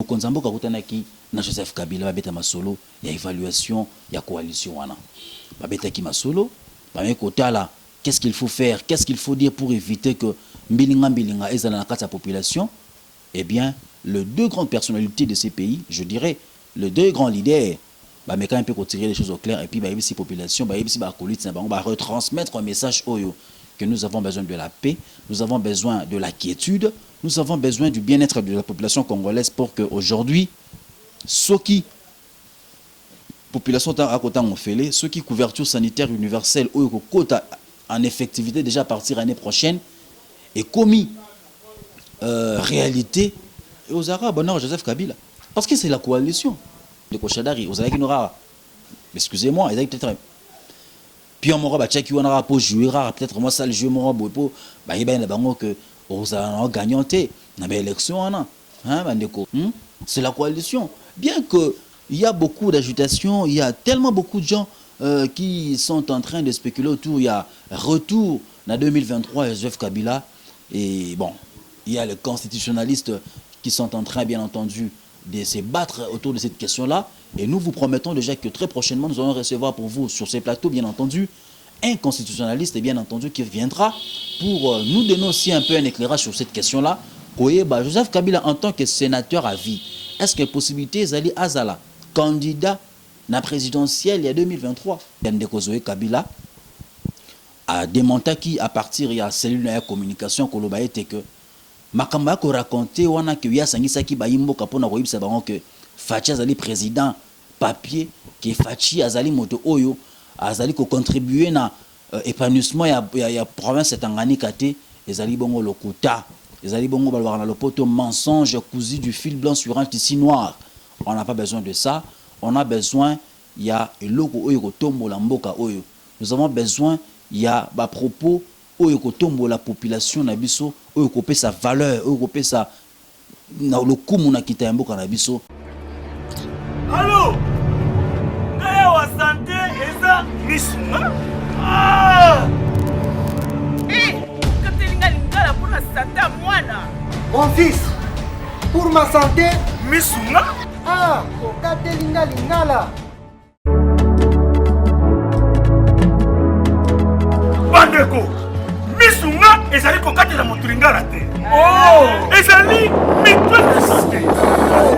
Konzambo kakutanaki na Joseph Kabila babeta masolo ya évaluation ya coalition wana. Babeta ki masolo, ba kotala qu'est-ce qu'il faut faire, qu'est-ce qu'il faut dire pour éviter que mbilinga ezala na kati ya population. Eh bien, les deux grandes personnalités de ces pays, je dirais, les deux grands leaders, bah mais quand même peut tirer les choses au clair et puis bah ici population, bah ici bah retransmettre un message oyo que nous avons besoin de la paix, nous avons besoin de la quiétude, nous avons besoin du bien-être de la population congolaise pour que aujourd'hui, ceux qui population à côté en fait, ceux qui couverture sanitaire universelle ou quota en effectivité déjà à partir de l'année prochaine est commis réalité et aux Arabes, non, Joseph Kabila. Parce que c'est la coalition de Kochadari, aux Arabes qui n'aura, excusez-moi, ils ont peut-être puis on m'aura tchèque on aura pour jouer peut-être moi ça le jeu m'aura pour bah il y a bango que aux Arabes gagnanté na élection hein bandeko c'est la coalition. Bien que il y a beaucoup d'agitation, il y a tellement beaucoup de gens qui sont en train de spéculer autour, il y a retour en 2023 Joseph Kabila et bon, il y a les constitutionnalistes qui sont en train bien entendu de se battre autour de cette question-là. Et nous vous promettons déjà que très prochainement, nous allons recevoir pour vous sur ces plateaux, bien entendu, un constitutionnaliste, et bien entendu, qui viendra pour nous donner aussi un peu un éclairage sur cette question-là. Joseph Kabila, en tant que sénateur à vie, est-ce qu'il y a possibilité d'Azali Azala, candidat à la présidentielle il y a 2023 Yandekozoé Kabila a démonté qui, à partir de la cellule de communication, que Makamba ko raconté wana que ya sangisa ki bayimbo kapona ko yibisa bango que Fachi azali président papier que Fachi azali moto oyo azali ko contribuer na épanouissement ya province Tanganyika te ezali bongo lokuta ezali bongo balwara na lopoto mensonge cousu du fil blanc sur un tissu noir. On n'a pas besoin de ça, on a besoin ya eloko oyo ko tombola mboka oyo. Nous avons besoin ya ba propos oyo ko tombola population na biso oyo ko pesa valeur oyo ko pesa na lokumu na kita mboka na biso. Allô, ngaya wa santé eza misuma Katelinga lingala pour la santé à mwana. Mon fils, pour ma santé, misuma Katelinga lingala. bandeko misunga ezali kokatela moto lingala te ezali mitwe de santé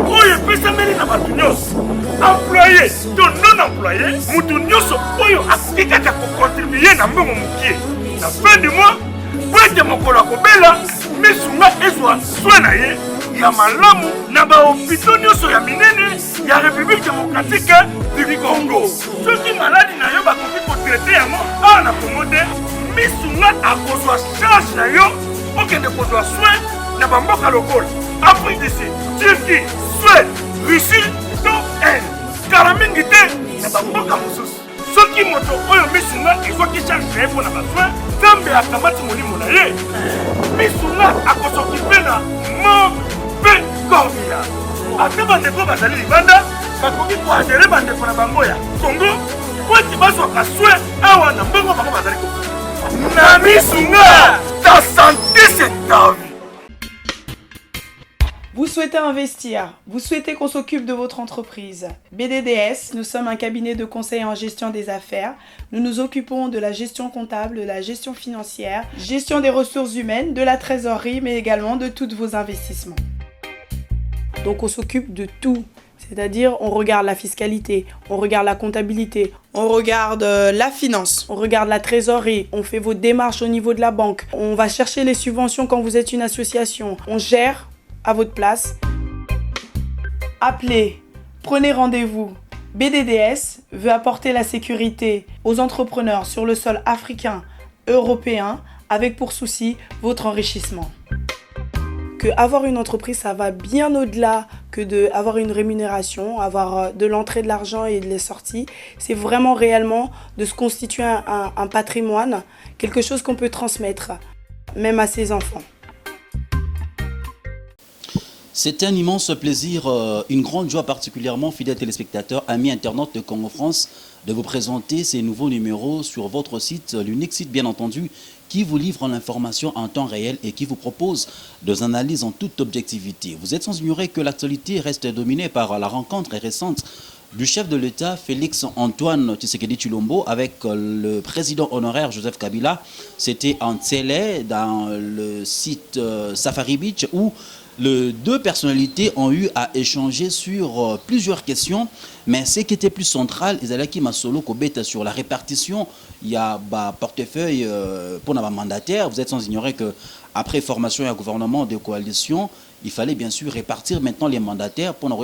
oyo epesameli na bato nyonso employé to non employé moto nyonso oyo akoki kaka kocontribue na mbongo mokie na fin du mois po ete mokolo akobela misunga ezwa swe na ye ya malamu na bahopito nyonso ya minene ya république démocratique du Congo. Soki maladi na yo bakoki kotraite yango awa na Congo te misunga akozwa charge na yo okende kozwa soin na bamboka lokola Afrique d'ici, Turquie, Suède, Russie to Inde kala mingi te na bamboka mosusu. Soki moto oyo misunga ezwaki charge na ye mpo na basoin nzambe akamati molimo na ye misunga akosokipe na mabe korbia ate bandeko bazali libanda bakoki koadere bandeko na bango ya Congo po ete bazwaka soin awa na mbongo bango bazali na misunga ta santé c'est ta vie. Vous souhaitez investir, vous souhaitez qu'on s'occupe de votre entreprise. BDDS, nous sommes un cabinet de conseil en gestion des affaires. Nous nous occupons de la gestion comptable, de la gestion financière, gestion des ressources humaines, de la trésorerie, mais également de tous vos investissements. Donc on s'occupe de tout. C'est-à-dire, on regarde la fiscalité, on regarde la comptabilité, on regarde la finance, on regarde la trésorerie, on fait vos démarches au niveau de la banque, on va chercher les subventions quand vous êtes une association, on gère à votre place. Appelez, prenez rendez-vous. BDDS veut apporter la sécurité aux entrepreneurs sur le sol africain, européen, avec pour souci votre enrichissement. Que avoir une entreprise, ça va bien au-delà que d'avoir une rémunération, avoir de l'entrée de l'argent et de les sorties. C'est vraiment réellement de se constituer un patrimoine, quelque chose qu'on peut transmettre, même à ses enfants. C'est un immense plaisir, une grande joie particulièrement, fidèles téléspectateurs, amis internautes de Congo France, de vous présenter ces nouveaux numéros sur votre site, l'unique site bien entendu qui vous livre l'information en temps réel et qui vous propose des analyses en toute objectivité. Vous êtes sans ignorer que l'actualité reste dominée par la rencontre récente du chef de l'État, Félix Antoine Tshisekedi Tshilombo, avec le président honoraire Joseph Kabila. C'était en Tsélé, dans le site Safari Beach, où les deux personnalités ont eu à échanger sur plusieurs questions, mais ce qui était plus central, Ezalaki Masolo Kobeta, sur la répartition, il y a portefeuille pour les mandataires. Vous êtes sans ignorer que après formation et un gouvernement de coalition, il fallait bien sûr répartir maintenant les mandataires pour nous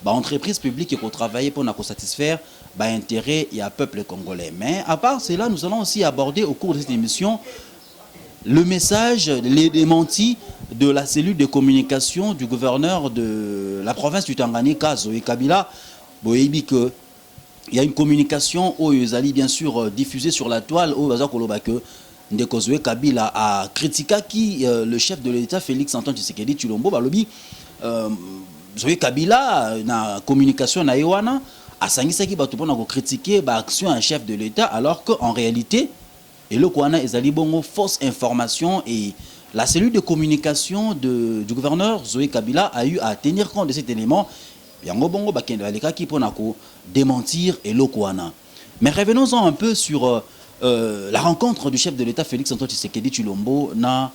entreprises publiques qui travailler pour nous satisfaire l'intérêt et le peuple congolais. Mais à part cela, nous allons aussi aborder au cours de cette émission le message, les démentis de la cellule de communication du gouverneur de la province du Tanganyika, Zoé Kabila. Il y a une communication où ils allaient bien sûr diffuser sur la toile où Ndeko Zoé Kabila a critiqué le chef de l'État Félix Antoine Tshisekedi Tshilombo Zoé Kabila na communication na Yoana a sangisaki bato pona ko critiquer action un chef de l'État alors qu'en réalité et le Kouana ezali bongo fausse information et la cellule de communication du gouverneur Zoé Kabila a eu à tenir compte de cet élément. Yango bongo bakende balekaki pona ko démentir et le Kouana. Mais revenons-en un peu sur la rencontre du chef de l'État Félix Antoine Tshisekedi Tshilombo na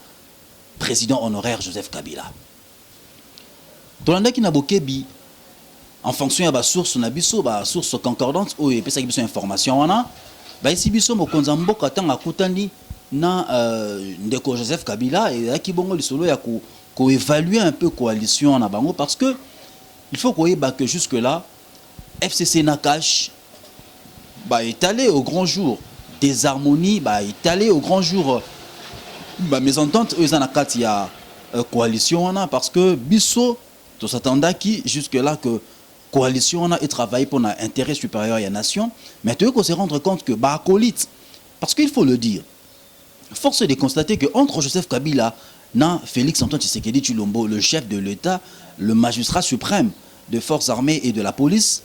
président honoraire Joseph Kabila. Tolanda ki na bokebi en fonction ya ba source na biso ba source concordante o epesa biso information wana ba isi biso mokonza mboka tanga kutani na ndeko Joseph Kabila et ki bongo lisolo ya ko évaluer un peu coalition na bango parce que il faut qu'on yeba que jusque là FCC Nakash est allé au grand jour des harmonies, est allé au grand jour mésentente eux en akati ya coalition parce que biso tout s'attendait qui jusque là que coalition et travailler pour un intérêt supérieur à la nation, mais tu veux se rendre compte que acolyte, parce qu'il faut le dire, force est de constater que entre Joseph Kabila et Félix Antoine Tshisekedi Tshilombo, le chef de l'État, le magistrat suprême des forces armées et de la police,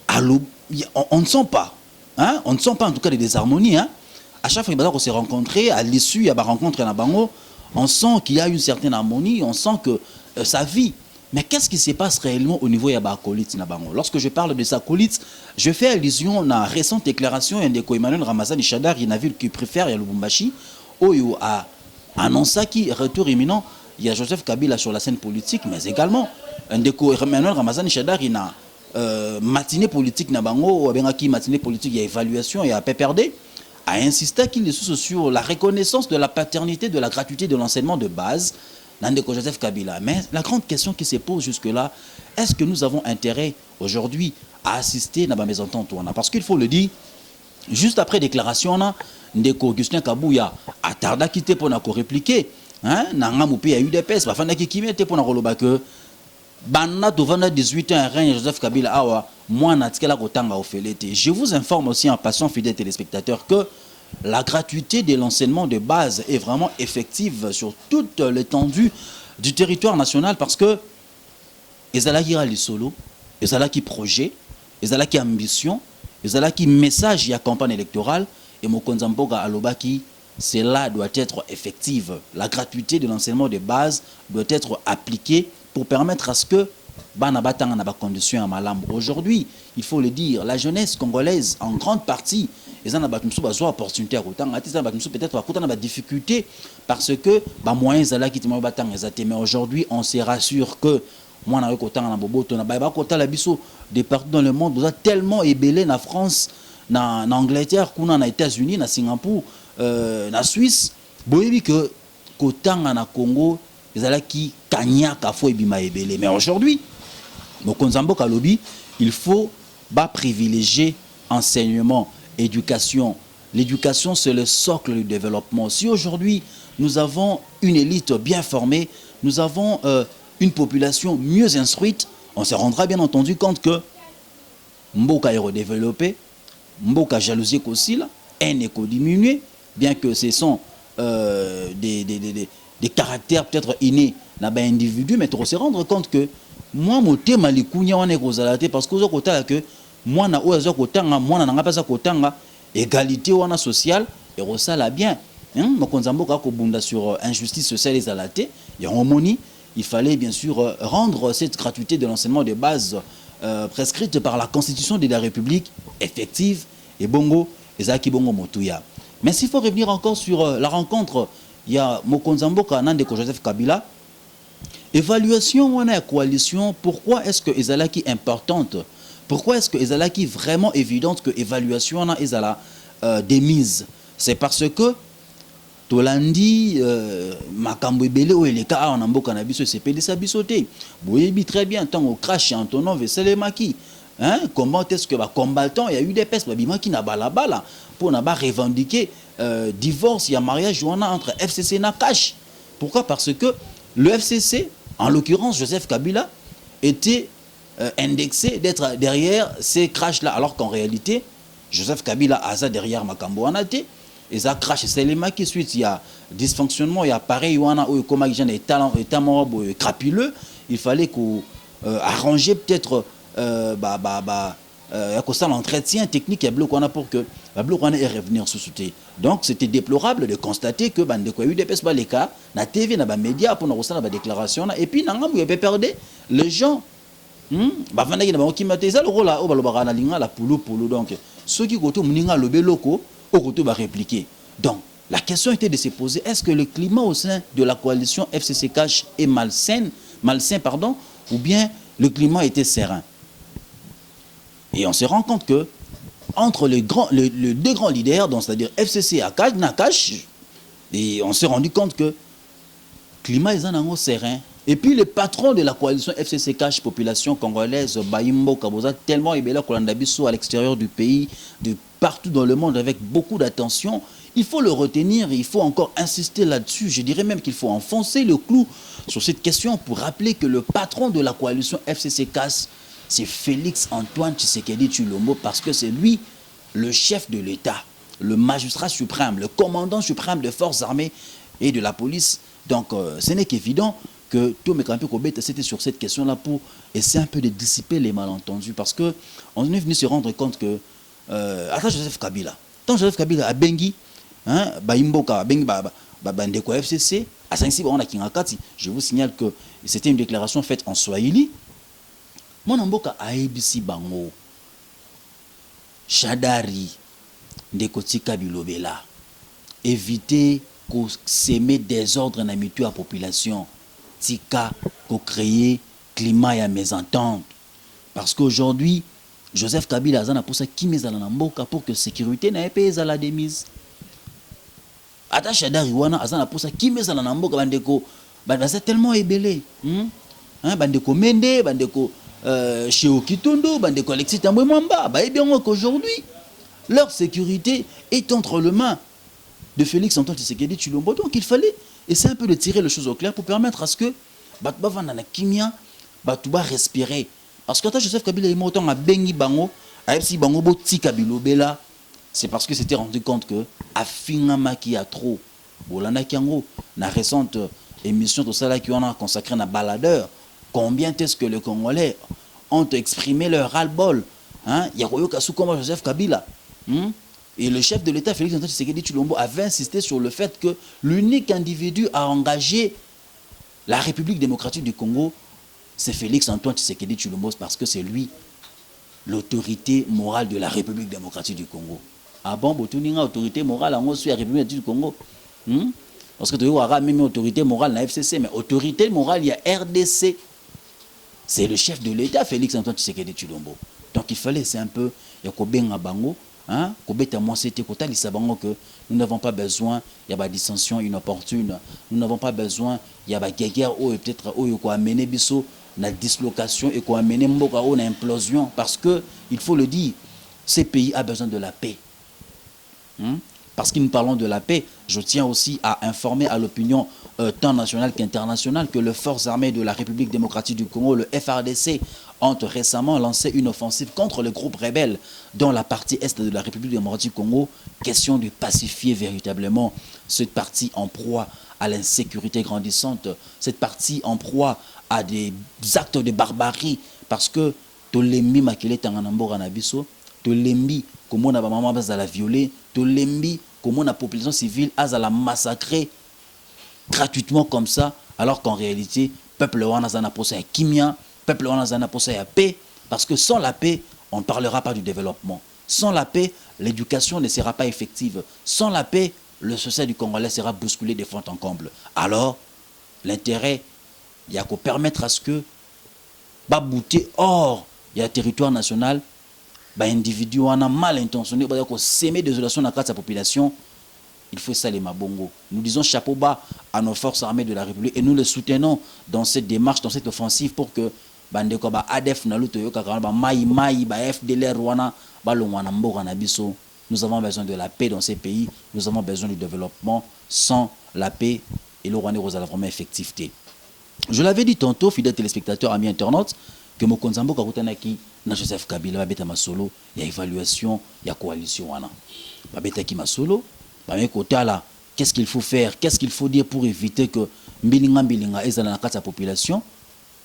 on ne sent pas, hein? On ne sent pas en tout cas des désharmonies. Hein? À chaque fois qu'on s'est rencontrés, à l'issue, il y a une rencontre à Bango, on sent qu'il y a une certaine harmonie, on sent que ça vit. Mais qu'est-ce qui se passe réellement au niveau de l'acolyte? Lorsque je parle de sa acolyte, je fais allusion à la récente déclaration de Emmanuel Ramazani Chadar, il y a une ville qui préfère il y a Lubumbashi, où il a annoncé qu'il retour imminent, il y a Joseph Kabila sur la scène politique, mais également Emmanuel Ramazani Chadar, il a matinée politique na bango, matinée politique, il y a évaluation, il y a PPRD, a insisté qu'il est sur la reconnaissance de la paternité, de la gratuité de l'enseignement de base, Nandeko Joseph Kabila. Mais la grande question qui se pose jusque-là, est-ce que nous avons intérêt aujourd'hui à assister à la mésentente? Parce qu'il faut le dire, juste après déclaration, Ndeko Augustin Kabouya a tardé à quitter pour répliquer. Nangamoupi a eu des pèses, Bafana Kikimete pour Roloba que Banna Tovana 18 ans, règne Joseph Kabila Awa, moi Natkela Kotanga Ofelete. Je vous informe aussi en passant, fidèles téléspectateurs, que la gratuité de l'enseignement de base est vraiment effective sur toute l'étendue du territoire national parce que ezalaki rali solo, ezalaki projet, ezalaki ambition, ezalaki message et campagne électorale et mokonza mboka alobaki cela doit être effective. La gratuité de l'enseignement de base doit être appliquée pour permettre à ce que Banabatanga n'a pas condition à malam. Aujourd'hui, il faut le dire, la jeunesse congolaise en grande partie ils ont des opportunités à peut-être à des difficultés parce que moyens mais aujourd'hui on se rassure que moi na kota na boboto na ba kota la biso de partout dans le monde vous êtes tellement ébélé na France na Angleterre kuna na États-Unis na Singapour na Suisse boyebi que kotanga na Congo ezalaki kanyaka fo ebima ébélé mais aujourd'hui mokonzambo kalobi il faut privilégier enseignement, éducation. L'éducation, c'est le socle du développement. Si aujourd'hui, nous avons une élite bien formée, nous avons une population mieux instruite, on se rendra bien entendu compte que Mboka est redéveloppé, Mboka jalousie aussi, haine est diminuée, bien que ce sont des caractères peut-être innés dans l'individu, mais on se rendre compte que moi, mon thème, parce que moi na oyo kotanga moi na nga pesa kotanga égalité wana sociale et ça là bien. Mokonzamboka kobunda sur injustice sociale et zalaté, il y a harmonie. Il fallait bien sûr rendre cette gratuité de l'enseignement de base prescrite par la Constitution de la République effective et bongo et zaki bongo motuya. Mais s'il faut revenir encore sur la rencontre, il y a Mokonzamboka Nandeko Joseph Kabila. Évaluation on a une coalition, pourquoi est-ce que ezalaki importante? Pourquoi est-ce que ezalaki vraiment évidente que évaluation on a ezala démise? C'est parce que Tolandi makambo ebele o eleka a na mboka na biso sepelisa biso te. Boyebi très bien tant au crash en ton nom veselemaki. Hein, comment est-ce que ba combattant il y a eu des pestes babimaki na balabala pour na ba revendiquer divorce, il y a mariage entre FCC na cash. Pourquoi? Parce que le FCC, en l'occurrence Joseph Kabila, était indexé d'être derrière ces crashs-là, alors qu'en réalité, Joseph Kabila a ça derrière Makambo Anate, et ça crash, c'est les maquis suite, il y a dysfonctionnement, il y a pareil, il y a comme des talents crapuleux, il fallait qu'on arranger peut-être l'entretien technique et bloc pour que bloc est revenir sous soutien. Donc c'était déplorable de constater que bande quoi eu des pes les cas na TV na ba média pour nous la déclaration et puis nangam il avait perdu les gens ba vanda ki na ba kimata le rôle là au balobara na linga la pulu donc ceux qui côté muninga lobe loko au côté ba répliquer. Donc la question était de se poser, est-ce que le climat au sein de la coalition FCC Cash est malsain pardon, ou bien le climat était serein? Et on se rend compte que entre les deux grands leaders, c'est-à-dire FCC et Nakash, et on s'est rendu compte que le climat est un serein. Et puis le patron de la coalition FCC Cash, population congolaise, Bayimbo Kaboza, tellement ébélé Kolandabiso à l'extérieur du pays, de partout dans le monde avec beaucoup d'attention, il faut le retenir, il faut encore insister là-dessus. Je dirais même qu'il faut enfoncer le clou sur cette question pour rappeler que le patron de la coalition FCC Cash, c'est Félix Antoine Tshisekedi Tshilombo, parce que c'est lui le chef de l'État, le magistrat suprême, le commandant suprême des forces armées et de la police. Donc ce n'est qu'évident que tout mes campés c'était sur cette question-là pour essayer un peu de dissiper les malentendus, parce que on est venu se rendre compte que attends Joseph Kabila a bengi hein Baimboka bengi bandeko FCC à 5 on a Kingakati. Je vous signale que c'était une déclaration faite en Swahili. Mon mboka aebisi bango Shadari ndeko tika bilobela, éviter qu'on s'aimer désordre na mitu à population, tika ko créer climat et mésentente, parce qu'aujourd'hui Joseph Kabila azana pour ça qui mezala na mboka pour que sécurité na epé ezala demise. Ata Shadari wana azana pour ça qui mezala na mboka bandeko c'est tellement ébélé hein bandeko Mende bandeko chez Okitondo, bandeko Alexis Tambwe Mwamba, et bien qu'aujourd'hui, leur sécurité est entre les mains de Félix Antoine Tshisekedi Tshilombo. Donc il fallait essayer un peu de tirer les choses au clair pour permettre à ce que Batouba Vandana Kimia, Batouba respirer. Parce que quand Joseph Kabila est mort à Bengi Bango, à Epsi Bango Boti Kabilo Bela, c'est parce que c'était rendu compte que Afingama qui a trop. Bolana Kiango, la récente émission de ça qui en a consacré à Baladeur. Combien est-ce que les Congolais ont exprimé leur ras-le-bol? Il y a comme Joseph Kabila. Et le chef de l'État, Félix Antoine Tshisekedi Tshilombo, avait insisté sur le fait que l'unique individu à engager la République démocratique du Congo, c'est Félix Antoine Tshisekedi Tshilombo, parce que c'est lui l'autorité morale de la République démocratique du Congo. Ah bon, Botuninga, autorité morale, on suit la République démocratique du Congo. Parce que tu as même autorité morale dans la FCC, mais autorité morale, il y a RDC. C'est le chef de l'État, Félix Antoine Tshisekedi Tshilombo. Donc il fallait, c'est un peu, il y a Kobenga Bango, que nous n'avons pas besoin, il y a des dissensions inopportunes, nous n'avons pas besoin, il y a des guerres ou peut-être où il faut amener biso la dislocation et qu'on amener Mboka ou implosion, parce que il faut le dire, ces pays a besoin de la paix. Parce que nous parlons de la paix, je tiens aussi à informer à l'opinion tant nationale qu'internationale que les forces armées de la République démocratique du Congo, le FARDC, ont récemment lancé une offensive contre le groupe rebelle dans la partie est de la République démocratique du Congo. Question de pacifier véritablement cette partie en proie à l'insécurité grandissante, cette partie en proie à des actes de barbarie, parce que Tolembi Makele Tanganambora Nabiso, Tolembi Komona Bamama Bazala violé, Tolembi comment la population civile a la massacrer gratuitement comme ça, alors qu'en réalité, peuple wana zana posa ya kimia, peuple wana zana posa ya paix, parce que sans la paix, on ne parlera pas du développement. Sans la paix, l'éducation ne sera pas effective. Sans la paix, le social du Congolais sera bousculé de fond en comble. Alors, l'intérêt, il y a qu'à permettre à ce que, babouter hors, il y a territoire national, individu wana mal intentionné, s'aimer désolation dans la population, il faut ça les mabongo. Nous disons chapeau bas à nos forces armées de la République et nous les soutenons dans cette démarche, dans cette offensive pour que bandeko ba ADF na luto yo kaka ba mai ba FDLR wana ba longwana mboka na biso. Nous avons besoin de la paix dans ces pays, nous avons besoin du développement. Sans la paix et le Rwanda rosala vraiment effectivité. Je l'avais dit tantôt, fidèles téléspectateurs, amis internautes, que Mokonzambo kakutanaki na Joseph Kabila ba beta masolo, il y a évaluation, il y a coalition wana. Ba beta ki masolo qu'est-ce qu'il faut faire, qu'est-ce qu'il faut dire pour éviter que Mbilinga et la population.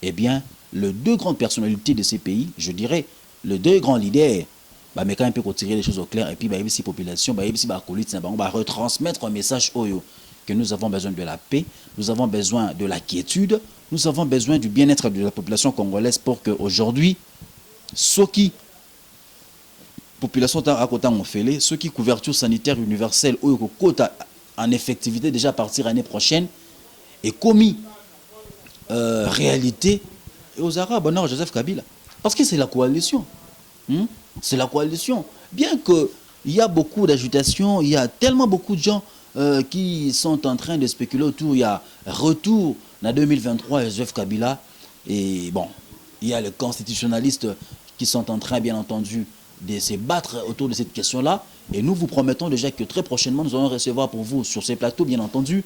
Eh bien, les deux grandes personnalités de ces pays, je dirais, les deux grands leaders, mais quand on peut tirer les choses au clair, et puis la population, va retransmettre un message que nous avons besoin de la paix, nous avons besoin de la quiétude, nous avons besoin du bien-être de la population congolaise pour qu'aujourd'hui, ceux qui population à côté on fait ceux qui couverture sanitaire universelle ou quota en effectivité déjà à partir l'année prochaine est commis réalité et aux Arabes bonheur Joseph Kabila parce que c'est la coalition c'est la coalition bien que il y a beaucoup d'agitation, il y a tellement beaucoup de gens qui sont en train de spéculer autour, il y a retour en 2023 Joseph Kabila et bon il y a les constitutionnalistes qui sont en train bien entendu de se battre autour de cette question-là. Et nous vous promettons déjà que très prochainement, nous allons recevoir pour vous sur ces plateaux, bien entendu,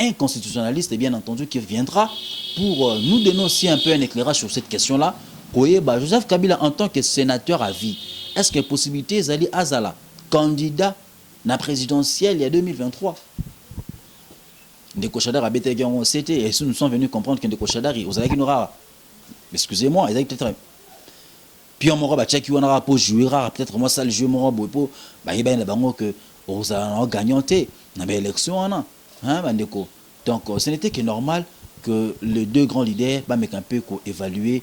un constitutionnaliste, bien entendu, qui viendra pour nous donner aussi un peu un éclairage sur cette question-là. Joseph Kabila, en tant que sénateur à vie, est-ce qu'il y a possibilité d'Ali Azala, candidat à la présidentielle il y a 2023 Ndeko Chadar a bêté c'était et nous sommes venus comprendre que Ndeko Chadar, excusez-moi, ils avaient peut-être. Puis on m'aura tchèque on aura pour jouer peut-être moi ça le jeu m'aura pour il bango que on a gagné dans l'élection bandeko. Donc ce n'était que normal que les deux grands leaders mettent un peu évaluer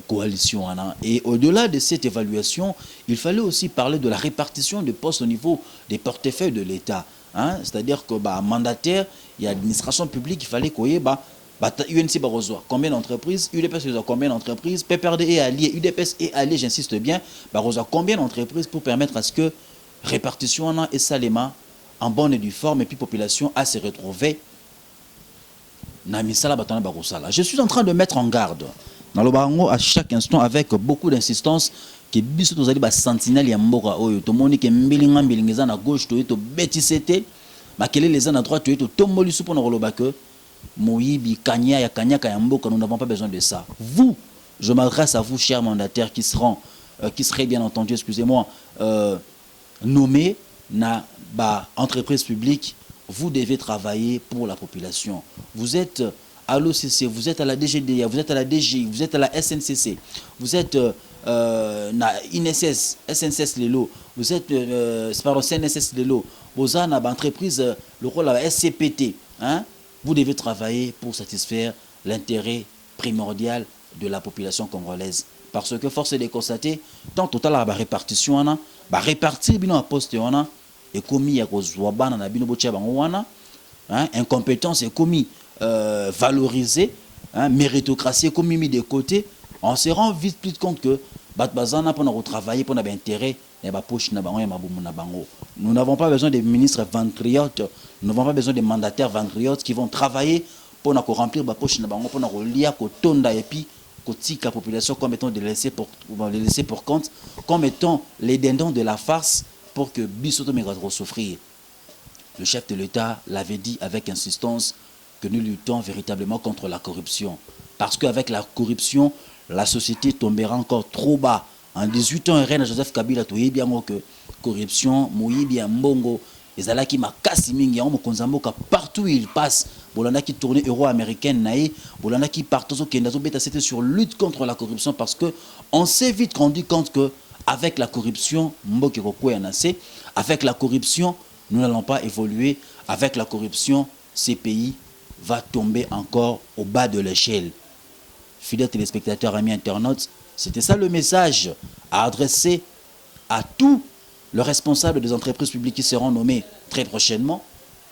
coalition et au-delà de cette évaluation, il fallait aussi parler de la répartition des postes au niveau des portefeuilles de l'État, c'est-à-dire que mandataire, il y a administration publique, il fallait qu'il UNC Barroso, combien d'entreprises, UDPS combien d'entreprises, PPRD et alliés, UDPS et alliés, j'insiste bien, Barroso combien d'entreprises pour permettre à ce que répartition et Salema en bonne et due forme et puis population à se retrouver. Je suis en train de mettre en garde dans le barango à chaque instant avec beaucoup d'insistance que biso tozali ba sentinelle ya mboka oyo tomoni ke mbilinga na gauche to betisete makele les à droite to tomboli supo na koloba que Moïbi, Kanya, Yakanyaka, Yamboka, nous n'avons pas besoin de ça. Vous, je m'adresse à vous, chers mandataires, qui seraient bien entendu, excusez-moi, nommés dans l'entreprise publique, vous devez travailler pour la population. Vous êtes à l'OCC, vous êtes à la DGDA, vous êtes à la DGI, vous êtes à la SNCC, vous êtes à INSS, SNCS Lelo, vous êtes CNSS Lelo, vous êtes dans l'entreprise, le rôle de la SCPT, vous devez travailler pour satisfaire l'intérêt primordial de la population congolaise. Parce que force est de constater, tant total la répartition, répartir bino à poste et commis à kozwabana na bino botia bango wana, incompétence est commis valorisé, méritocratie est commis mis de côté, on se rend vite plus compte que bazana pour travailler pour l'intérêt nous n'avons pas besoin de ministres ventriotes, nous n'avons pas besoin de mandataires ventriotes qui vont travailler pour remplir la poche pour lire tonda et puis la population comme étant les laisser pour compte, comme étant les dindons de la farce pour que Bissoto Mégazro souffrir. Le chef de l'État l'avait dit avec insistance que nous luttons véritablement contre la corruption. Parce qu'avec la corruption, la société tombera encore trop bas. En 18 ans, Reine Joseph Kabila, tu sais bien que corruption, Moïbi, Mbongo, et Zalaki Makasi Mingi, partout où il passe, Bolanda qui tourne euro-américaine, Bolanda qui part au Kenya, c'était sur lutte contre la corruption parce que on s'est vite rendu compte que avec la corruption, avec la corruption, nous n'allons pas évoluer avec la corruption. Ces pays va tomber encore au bas de l'échelle. Fidèles téléspectateurs, amis internautes, c'était ça le message à adresser à tous les responsables des entreprises publiques qui seront nommés très prochainement.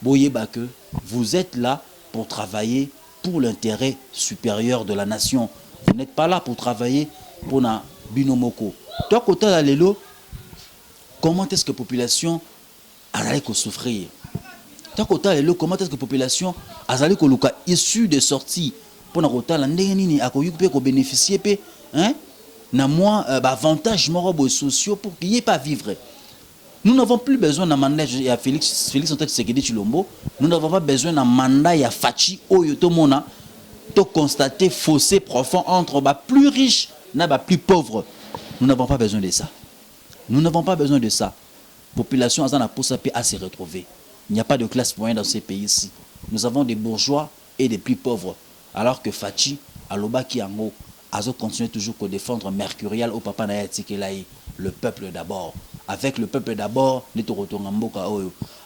Boyeba que vous êtes là pour travailler pour l'intérêt supérieur de la nation. Vous n'êtes pas là pour travailler pour na binomoko. Toi, côté la lelo, comment est-ce que la population a souffrir? Toi, côté la lelo, comment est-ce que la population a issue de sortie pour na côté la ndeni a bénéficier hein na moins avantage morobo sociaux pour qu'il n'y ait pas vivre. Nous n'avons plus besoin d'un mandat à Félix Antoine Tshisekedi Tshilombo. Nous n'avons pas besoin d'un mandat à Fachi Oyotomona. De constater fossé profond entre les plus riches et les plus pauvres. Nous n'avons pas besoin de ça. Nous n'avons pas besoin de ça. La population a se retrouver. Il n'y a pas de classe moyenne dans ces pays-ci. Nous avons des bourgeois et des plus pauvres. Alors que Fachi, Aloba Kiango, Azo continue toujours à défendre Mercurial au Papa Naya Tikelaï, le peuple d'abord. Avec le peuple d'abord,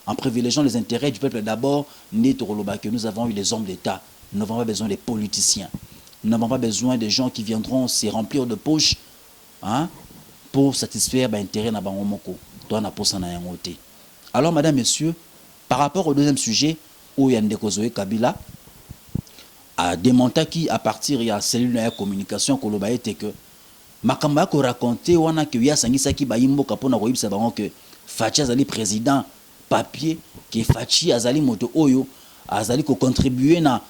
en privilégiant les intérêts du peuple d'abord, nous avons eu les hommes d'État. Nous n'avons pas besoin des politiciens. Nous n'avons pas besoin des gens qui viendront se remplir de poches hein, pour satisfaire l'intérêt de Bangomoko. Alors, madame, messieurs, par rapport au deuxième sujet, où il y a Ndeko Kabila, a démonté qui à partir de la cellule de communication que Makamba ko raconté wana que ya sangisa ki ba yimbo kapona ko yibisa bango que Fachi azali président papier que Fachi azali moto oyo azali ko contribuer na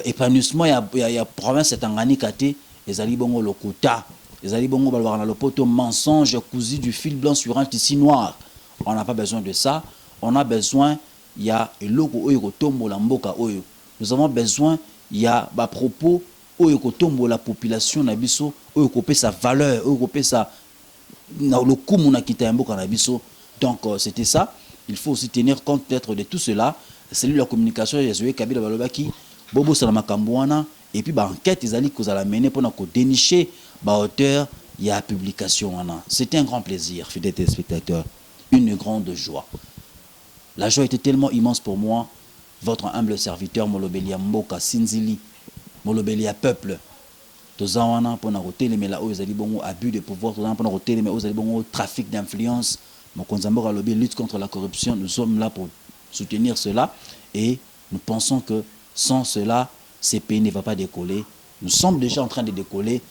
épanouissement ya province Tanganyika te ezali bongo lokota ezali bongo balwara na lopoto mensonge cousu du fil blanc sur un tissu noir. On n'a pas besoin de ça, on a besoin ya eloko oyo ko tombola mboka oyo. Nous avons besoin ya ba propos oyo kotombo la population na biso oyo kopé sa valeur oyo kopé sa na le kumu na kitamboka na biso. Donc c'était ça, il faut aussi tenir compte d'être de tout cela. C'est lui la communication Yezoé Kabila balobaki bobo sala makambwana et puis ba enquête ezali ko za la mener pour na ko dénicher ba auteur ya publication wana. C'était un grand plaisir, fidèles téléspectateurs, une grande joie. La joie était tellement immense pour moi, votre humble serviteur Molobelia Mboka Sinzili Molobelia peuple tozawana pona hôtel mais là où ezali bongo abus de pouvoir tozawana pona hôtel mais où ezali bongo trafic d'influence mokonzamboka lobby lutte contre la corruption. Nous sommes là pour soutenir cela et nous pensons que sans cela ces pays ne va pas décoller. Nous sommes déjà en train de décoller.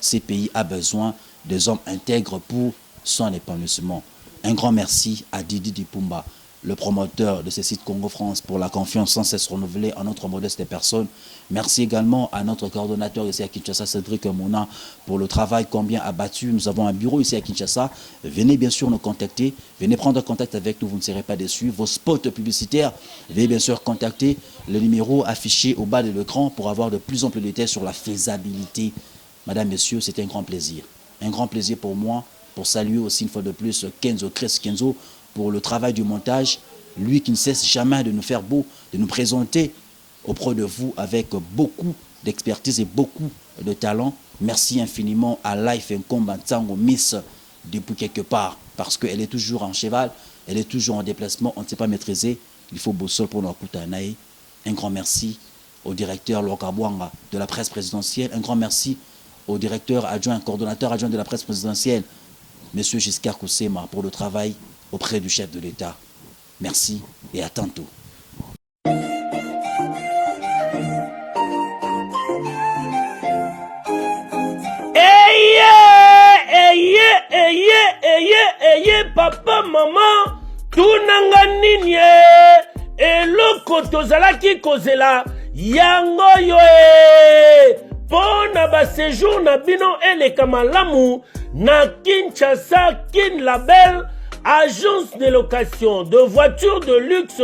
Ces pays a besoin des hommes intègres pour son épanouissement. Un grand merci à Didi Dipumba, le promoteur de ce site Congo France, pour la confiance sans cesse renouvelée en notre modeste personne. Merci également à notre coordonnateur ici à Kinshasa, Cédric Mouna, pour le travail combien abattu. Nous avons un bureau ici à Kinshasa. Venez bien sûr nous contacter. Venez prendre contact avec nous, vous ne serez pas déçus. Vos spots publicitaires, venez bien sûr contacter le numéro affiché au bas de l'écran pour avoir de plus amples détails sur la faisabilité. Madame, messieurs, c'était un grand plaisir. Un grand plaisir pour moi, pour saluer aussi une fois de plus Kenzo, Chris Kenzo, pour le travail du montage, lui qui ne cesse jamais de nous faire beau, de nous présenter auprès de vous avec beaucoup d'expertise et beaucoup de talent. Merci infiniment à Life Nkomba Ntango Miss depuis quelque part, parce qu'elle est toujours en cheval, elle est toujours en déplacement, on ne sait pas maîtriser, il faut bosser pour nous Naï. Un grand merci au directeur Lokabwanga de la presse présidentielle, un grand merci au directeur adjoint, coordonnateur adjoint de la presse présidentielle, M. Giscard Koussema, pour le travail auprès du chef de l'État. Merci et à tantôt. Papa, maman, tunanga nini eloko tozalaki kozela yango yo pona ba séjour na bino eleka malamu na Kinshasa Kin Label, agence de location de voitures de luxe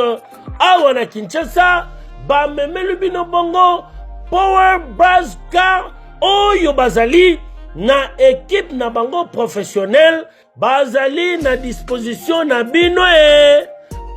awa na Kinshasa. Ba memelu bino bongo Power Buzz Car oyo bazali na équipe na bango professionnel, bazali na disposition na bino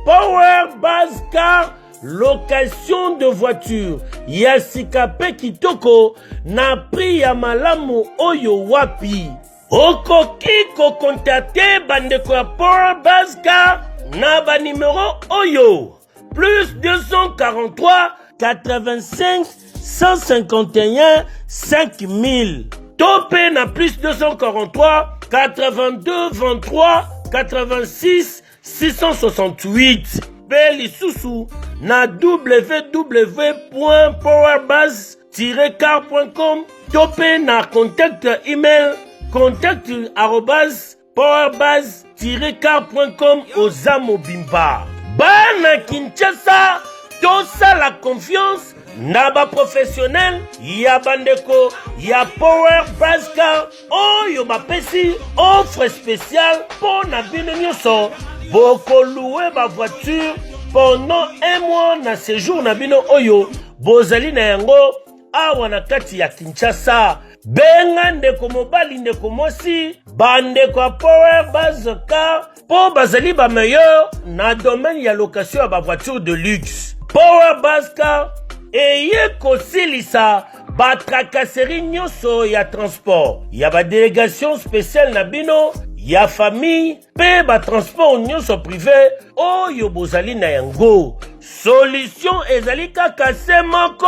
Power Buzz Car, location de voiture ya sikape kitoko na prix ya malamu oyo wapi okoki kokontakte bandeko ya Power Baska na ba numéro oyo plus 243 85 151 5000 topé na plus 243 82 23 86 668 Beli Soussou na www.powerbase-car.com topé na contact email contact@powerbase-car.com oza mobimba. Bana Kinshasa, tosa la confiance na ba professionnel ya bandeko ya Power Baska oyo bapesi offre spéciale pour na bino nyonso boko louer ba voiture pendant un mois na séjour na bino oyo bozali na yango awa na kati ya Kinshasa. Benga ndeko mobali ndeko mosi bandeko ya Power Baska po bazali ba meilleur na domaine ya location ya ba voiture de luxe. Power Baska eye kosilisa ba tracasserie nyonso ya transport ya ba délégation spéciale na bino ya famille pe ba transport nyonso privé oyo bozali na yango. Solution ezali kaka se moko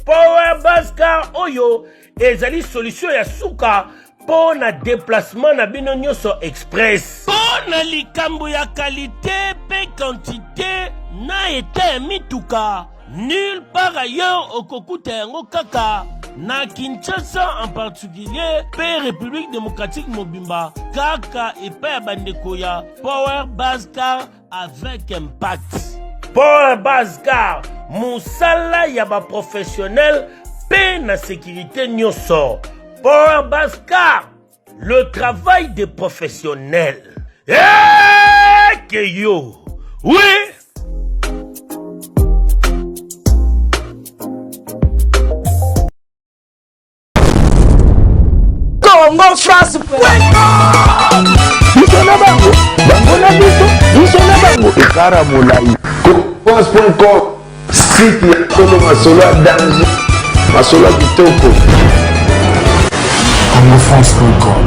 Power Baska oyo ezali solution ya suka po na déplacement na bino nyonso express. Po na likambo ya qualité pe quantité na eta mituka nulle part ailleurs au kokuta yango kaka na Kinshasa en particulier pe République démocratique mobimba kaka epa ya bandeko ya Power Baska avec impact. Power Baska musala ya ba professionnel pe na sécurité nyonso. Power Baska, le travail des professionnels. Que yo, oui. Congo France. Bisona bango, bango na biso, bisona bango. Ekara molai. France.com, site ya Kolo Masolo ya danger, Masolo ya kitoko. CongoFrance.com